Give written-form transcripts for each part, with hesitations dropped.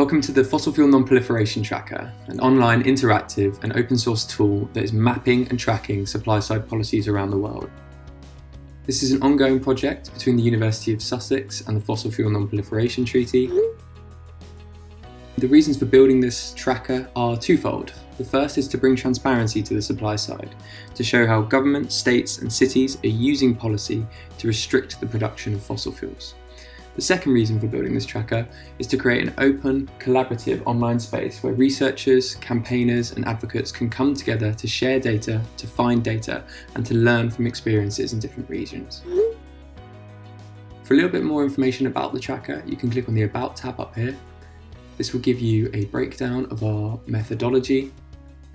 Welcome to the Fossil Fuel Non-Proliferation Tracker, an online, interactive and open source tool that is mapping and tracking supply-side policies around the world. This is an ongoing project between the University of Sussex and the Fossil Fuel Non-Proliferation Treaty. The reasons for building this tracker are twofold. The first is to bring transparency to the supply side, to show how governments, states and cities are using policy to restrict the production of fossil fuels. The second reason for building this tracker is to create an open, collaborative online space where researchers, campaigners and advocates can come together to share data, to find data and to learn from experiences in different regions. For a little bit more information about the tracker, you can click on the About tab up here. This will give you a breakdown of our methodology,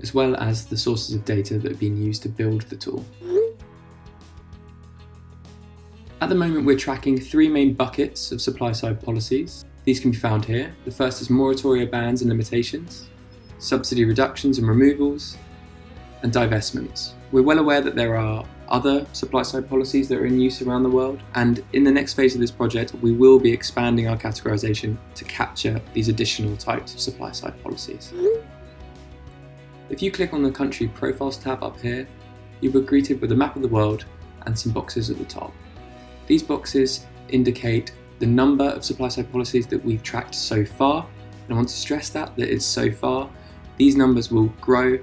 as well as the sources of data that have been used to build the tool. At the moment, we're tracking three main buckets of supply-side policies. These can be found here. The first is moratoria bans and limitations, subsidy reductions and removals, and divestments. We're well aware that there are other supply-side policies that are in use around the world, and in the next phase of this project, we will be expanding our categorization to capture these additional types of supply-side policies. If you click on the Country Profiles tab up here, you'll be greeted with a map of the world and some boxes at the top. These boxes indicate the number of supply-side policies that we've tracked so far, and I want to stress that it's so far. These numbers will grow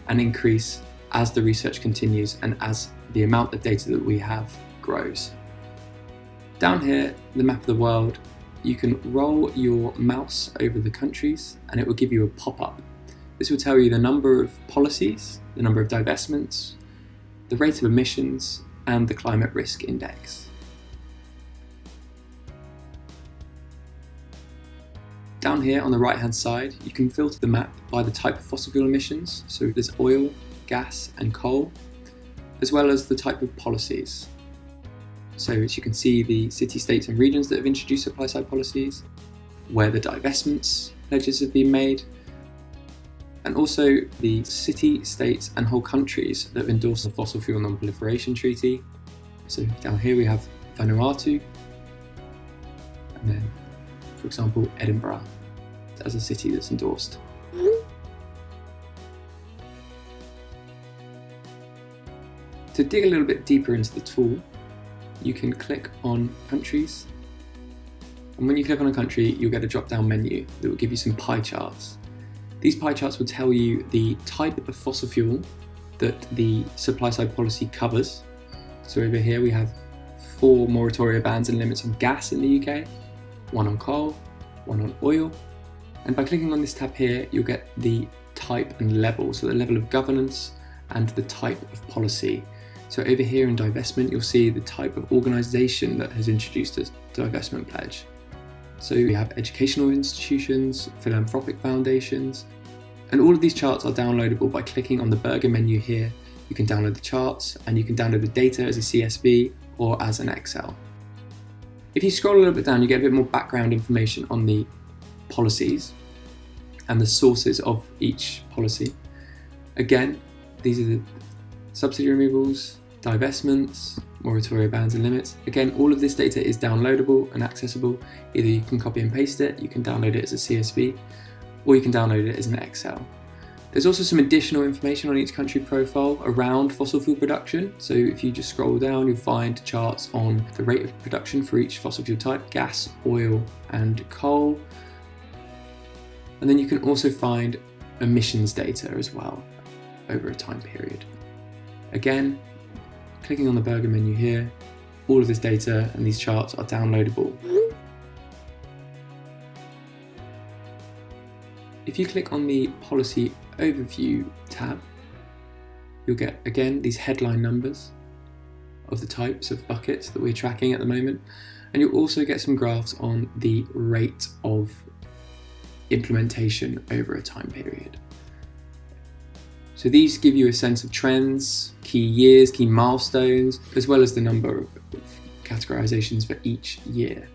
and increase as the research continues and as the amount of data that we have grows. Down here, the map of the world, you can roll your mouse over the countries and it will give you a pop-up. This will tell you the number of policies, the number of divestments, the rate of emissions, and the climate risk index. Down here on the right hand side, you can filter the map by the type of fossil fuel emissions, so there's oil, gas and coal, as well as the type of policies. So as you can see, the city, states and regions that have introduced supply side policies, where the divestments pledges have been made, and also the city, states and whole countries that have endorsed the Fossil Fuel Non-Proliferation Treaty. So down here we have Vanuatu, and then for example, Edinburgh as a city that's endorsed. To dig a little bit deeper into the tool, you can click on countries. And when you click on a country, you'll get a drop-down menu that will give you some pie charts. These pie charts will tell you the type of fossil fuel that the supply-side policy covers. So over here we have 4 moratoria bans and limits on gas in the UK, 1 on coal, 1 on oil, and by clicking on this tab here you'll get the type and level, so the level of governance and the type of policy. So over here in divestment you'll see the type of organisation that has introduced a divestment pledge. So we have educational institutions, philanthropic foundations, and all of these charts are downloadable by clicking on the burger menu here. You can download the charts and you can download the data as a CSV or as an Excel. If you scroll a little bit down, you get a bit more background information on the policies and the sources of each policy. Again, these are the subsidy removals, divestments, moratoria bans and limits. Again, all of this data is downloadable and accessible. Either you can copy and paste it, you can download it as a CSV, or you can download it as an Excel. There's also some additional information on each country profile around fossil fuel production. So if you just scroll down, you'll find charts on the rate of production for each fossil fuel type, gas, oil, and coal. And then you can also find emissions data as well over a time period. Again, clicking on the burger menu here, all of this data and these charts are downloadable. If you click on the Policy Overview tab, you'll get, again, these headline numbers of the types of buckets that we're tracking at the moment, and you'll also get some graphs on the rate of implementation over a time period. So these give you a sense of trends, key years, key milestones, as well as the number of categorizations for each year.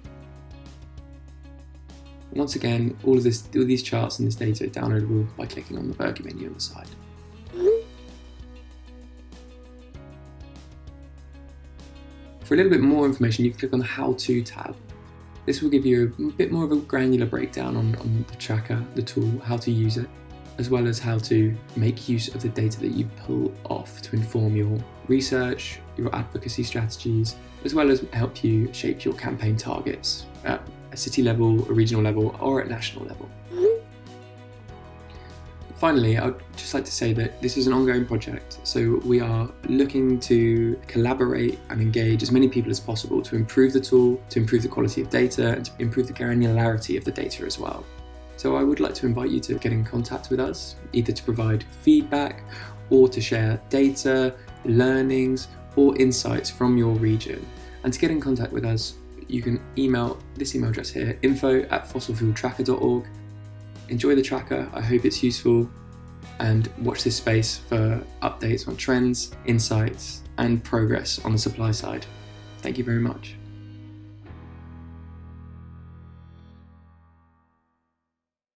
Once again, all these charts and this data are downloadable by clicking on the burger menu on the side. For a little bit more information, you can click on the How To tab. This will give you a bit more of a granular breakdown on the tracker, the tool, how to use it, as well as how to make use of the data that you pull off to inform your research, your advocacy strategies, as well as help you shape your campaign targets at a city level, a regional level, or at national level. Finally, I would just like to say that this is an ongoing project, so we are looking to collaborate and engage as many people as possible to improve the tool, to improve the quality of data, and to improve the granularity of the data as well. So I would like to invite you to get in contact with us, either to provide feedback or to share data, learnings, or insights from your region. And to get in contact with us, you can email this email address here, info@fossilfueltracker.org. Enjoy the tracker, I hope it's useful, and watch this space for updates on trends, insights, and progress on the supply side. Thank you very much.